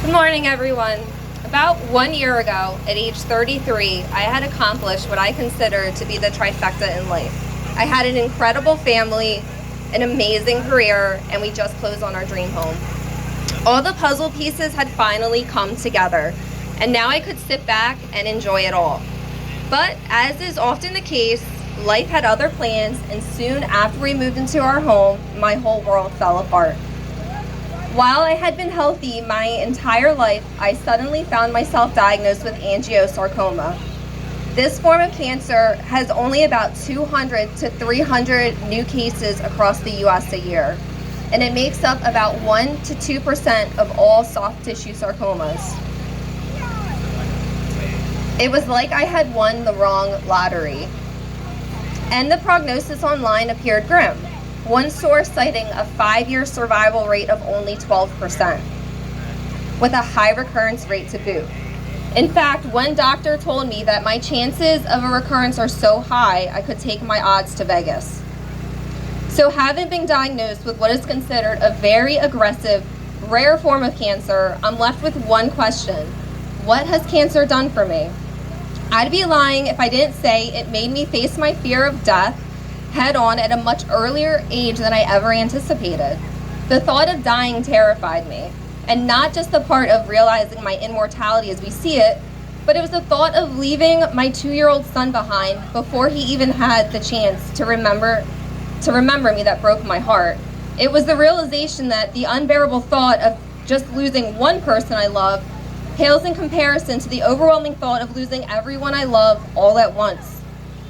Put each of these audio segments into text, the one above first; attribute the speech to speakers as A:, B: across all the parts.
A: Good morning, everyone. About 1 year ago, at age 33, I had accomplished what I consider to be the trifecta in life. I had an incredible family, an amazing career, and we just closed on our dream home. All the puzzle pieces had finally come together, and now I could sit back and enjoy it all. But as is often the case, life had other plans, and soon after we moved into our home, my whole world fell apart. While I had been healthy my entire life, I suddenly found myself diagnosed with angiosarcoma. This form of cancer has only about 200 to 300 new cases across the U.S. a year, and it makes up about 1 to 2% of all soft tissue sarcomas. It was like I had won the wrong lottery. And the prognosis online appeared grim. One source citing a 5-year survival rate of only 12%, with a high recurrence rate to boot. In fact, one doctor told me that my chances of a recurrence are so high I could take my odds to Vegas. So having been diagnosed with what is considered a very aggressive, rare form of cancer, I'm left with one question: what has cancer done for me? I'd be lying if I didn't say it made me face my fear of death head on at a much earlier age than I ever anticipated. The thought of dying terrified me, and not just the part of realizing my immortality as we see it, but it was the thought of leaving my 2-year-old son behind before he even had the chance to remember me that broke my heart. It was the realization that the unbearable thought of just losing one person I love pales in comparison to the overwhelming thought of losing everyone I love all at once.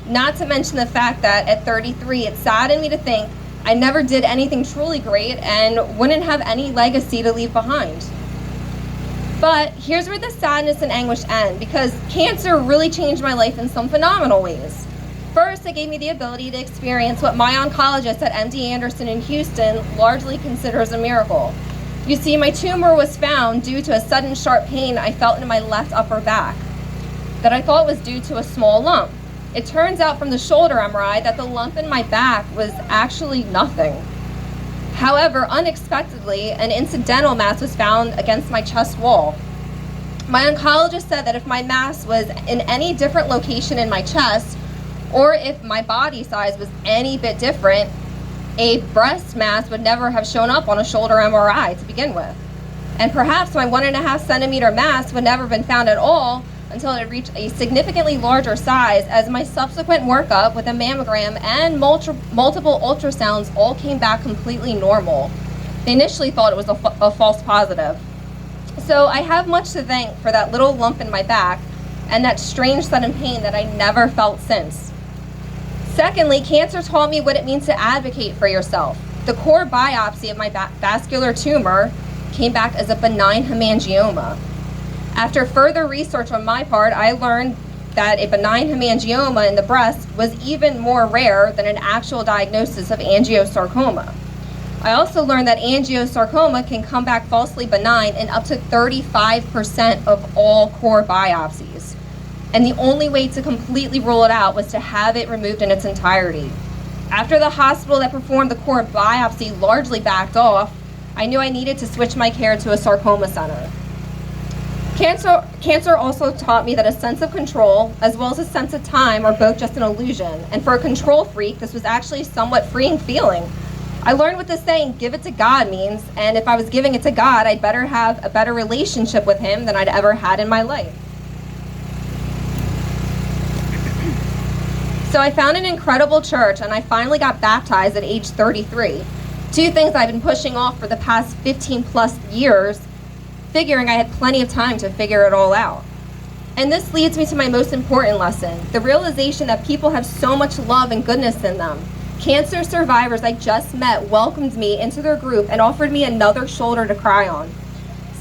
A: Not to mention the fact that at 33, it saddened me to think I never did anything truly great and wouldn't have any legacy to leave behind. But here's where the sadness and anguish end, because cancer really changed my life in some phenomenal ways. First, it gave me the ability to experience what my oncologist at MD Anderson in Houston largely considers a miracle. You see, my tumor was found due to a sudden sharp pain I felt in my left upper back that I thought was due to a small lump. It turns out from the shoulder MRI that the lump in my back was actually nothing. However, unexpectedly, an incidental mass was found against my chest wall. My oncologist said that if my mass was in any different location in my chest, or if my body size was any bit different, a breast mass would never have shown up on a shoulder MRI to begin with. And perhaps my 1.5 centimeter mass would never have been found at all until it reached a significantly larger size, as my subsequent workup with a mammogram and multiple ultrasounds all came back completely normal. They initially thought it was a false positive. So I have much to thank for that little lump in my back and that strange sudden pain that I never felt since. Secondly, cancer taught me what it means to advocate for yourself. The core biopsy of my vascular tumor came back as a benign hemangioma. After further research on my part, I learned that a benign hemangioma in the breast was even more rare than an actual diagnosis of angiosarcoma. I also learned that angiosarcoma can come back falsely benign in up to 35% of all core biopsies. And the only way to completely rule it out was to have it removed in its entirety. After the hospital that performed the core biopsy largely backed off, I knew I needed to switch my care to a sarcoma center. Cancer also taught me that a sense of control, as well as a sense of time, are both just an illusion. And for a control freak, this was actually a somewhat freeing feeling. I learned what the saying, "give it to God," means, and if I was giving it to God, I'd better have a better relationship with Him than I'd ever had in my life. So I found an incredible church, and I finally got baptized at age 33. Two things I've been pushing off for the past 15 plus years, figuring I had plenty of time to figure it all out. And this leads me to my most important lesson, the realization that people have so much love and goodness in them. Cancer survivors I just met welcomed me into their group and offered me another shoulder to cry on.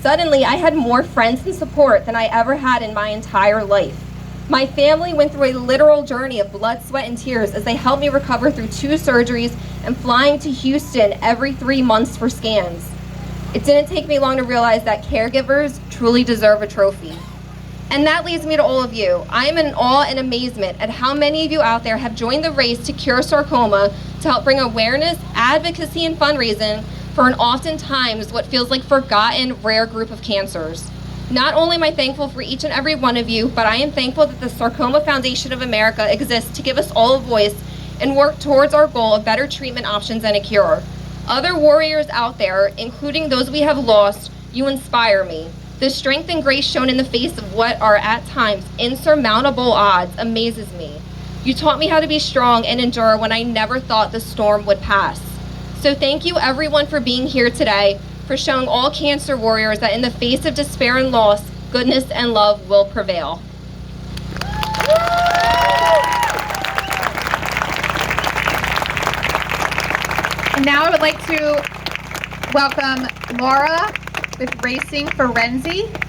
A: Suddenly, I had more friends and support than I ever had in my entire life. My family went through a literal journey of blood, sweat, and tears as they helped me recover through 2 surgeries and flying to Houston every 3 months for scans. It didn't take me long to realize that caregivers truly deserve a trophy. And that leads me to all of you. I am in awe and amazement at how many of you out there have joined the race to cure sarcoma to help bring awareness, advocacy, and fundraising for an oftentimes what feels like forgotten, rare group of cancers. Not only am I thankful for each and every one of you, but I am thankful that the Sarcoma Foundation of America exists to give us all a voice and work towards our goal of better treatment options and a cure. Other warriors out there, including those we have lost, you inspire me. The strength and grace shown in the face of what are at times insurmountable odds amazes me. You taught me how to be strong and endure when I never thought the storm would pass. So thank you everyone for being here today, for showing all cancer warriors that in the face of despair and loss, goodness and love will prevail.
B: And now I would like to welcome Laura with Racing for Renzi.